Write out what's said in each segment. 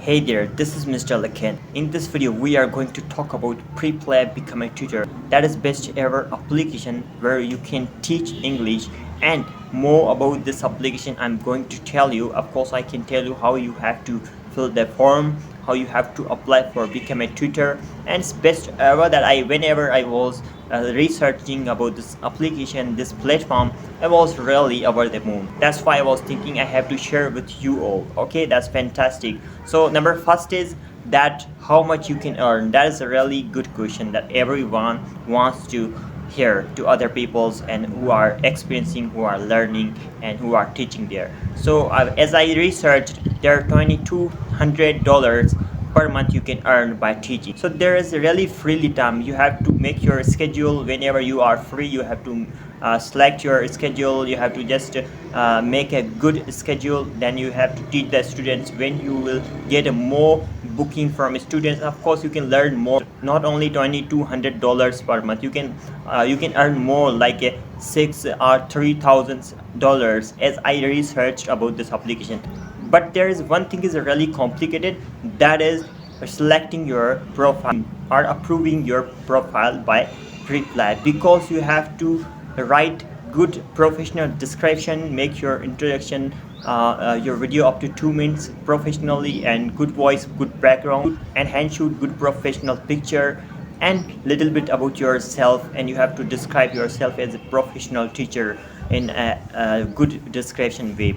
Hey there, this is Mr. Laken. In this video, we are going to talk about Pre-Play Become a Tutor. That is best ever application where you can teach English, and more about this application I'm going to tell you. Of course, I can tell you how you have to fill the form, how you have to apply for become a tutor, and it's best ever that whenever I was researching about this application, this platform, I was really over the moon. That's why I was thinking I have to share with you all. Okay, that's fantastic. So number first is that how much you can earn. That is a really good question that everyone wants to hear to other people's and who are experiencing, who are learning, and who are teaching there. So as I researched, there are $2,200 per month you can earn by teaching. So there is really freely time. You have to make your schedule whenever you are free. You have to select your schedule. You have to just make a good schedule. Then you have to teach the students. When you will get a more booking from students, of course you can learn more. Not only $2,200 per month, you can earn more, like a six or $3,000 as I researched about this application. But there is one thing is really complicated, that is selecting your profile or approving your profile by reply, because you have to write good professional description, make your introduction, your video up to 2 minutes professionally, and good voice, good background, and hand shoot good professional picture, and little bit about yourself, and you have to describe yourself as a professional teacher in a good description way.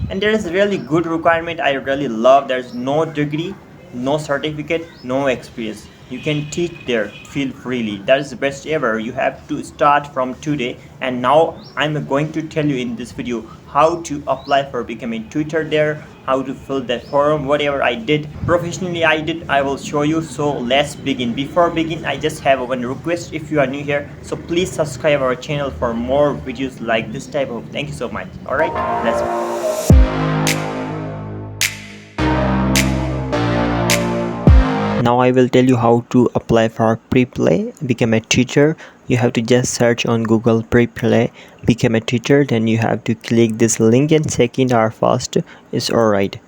And there is really good requirement I really love. There's no degree, no certificate, no experience. You can teach there, feel freely. That is the best ever. You have to start from today. And now I'm going to tell you in this video how to apply for becoming tutor there, how to fill that form, whatever I did professionally I will show you. So let's begin. Before begin, I just have one request. If you are new here, so please subscribe our channel for more videos like this type of. Thank you so much. All right, let's go. Now I will tell you how to apply for Pre-Play Become a Teacher. You have to just search on Google Pre-Play Become a Teacher. Then you have to click this link, and second or first is alright.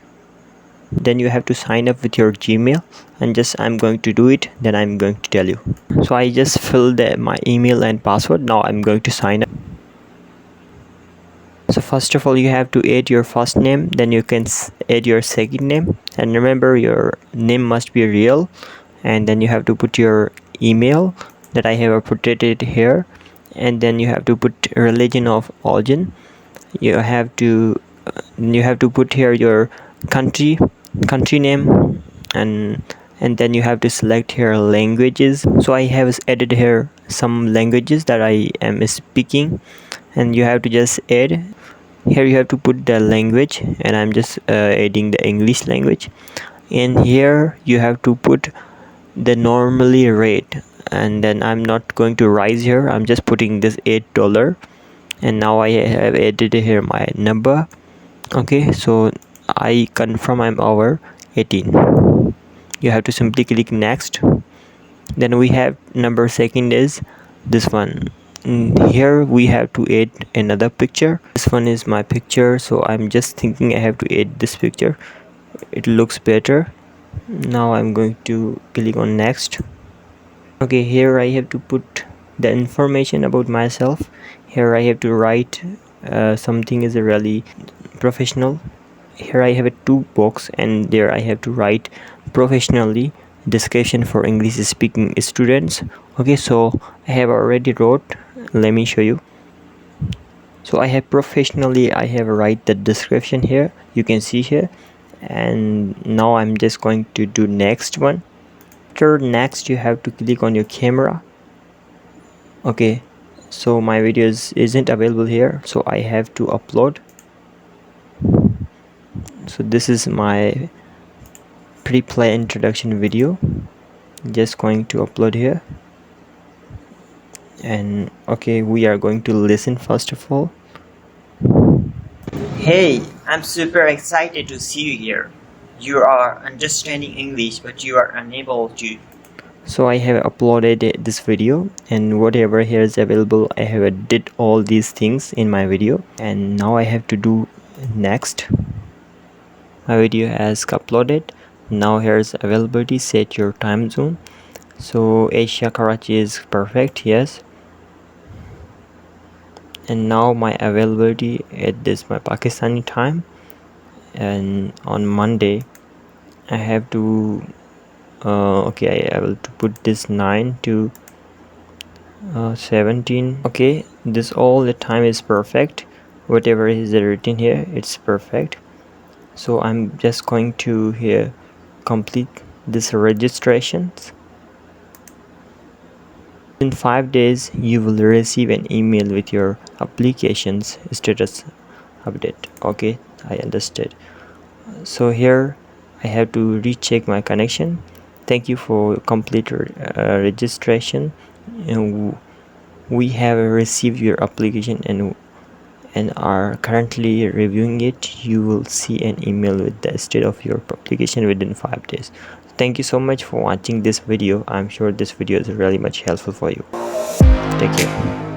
Then you have to sign up with your Gmail, and just I'm going to do it, then I'm going to tell you. So I just filled my email and password. Now I'm going to sign up. So first of all, you have to add your first name, then you can add your second name, and remember your name must be real. And then you have to put your email that I have put it here, and then you have to put religion of origin. You have to put here your country name, and then you have to select here languages. So I have added here some languages that I am speaking, and you have to just add. Here you have to put the language, and I'm just adding the English language. And here you have to put the normally rate, and then I'm not going to rise here. I'm just putting this $8, and now I have added here my number. Okay, so I confirm I'm over 18. You have to simply click next. Then we have number second is this one. Here we have to add another picture. This one is my picture, so I'm just thinking I have to add this picture. It looks better. Now I'm going to click on next. Okay, here I have to put the information about myself. Here I have to write something is really professional. Here I have a 2 box, and there I have to write professionally description for English speaking students. Okay, so I have already wrote. Let me show you. So I have professionally, I have write the description here, you can see here. And now I'm just going to do next one. After next, you have to click on your camera. Okay, so my videos isn't available here, so I have to upload. So this is my pre-play introduction video, just going to upload here. And okay, we are going to listen first of all. Hey, I'm super excited to see you here. You are understanding English, but you are unable to. So I have uploaded this video, and whatever here is available, I have did all these things in my video. And now I have to do next. My video has uploaded. Now here's availability. Set your time zone. So Asia Karachi is perfect, yes. And now my availability at this my Pakistani time, and on Monday I have to okay, I will to put this 9 to 17. Okay, this all the time is perfect. Whatever is written here, it's perfect. So I'm just going to here complete this registrations. In 5 days you will receive an email with your applications status update. Okay, I understood. So here I have to recheck my connection. Thank you for complete registration, and we have received your application and are currently reviewing it. You will see an email with the state of your application within 5 days. Thank you so much for watching this video. I'm sure this video is really much helpful for you. Take care.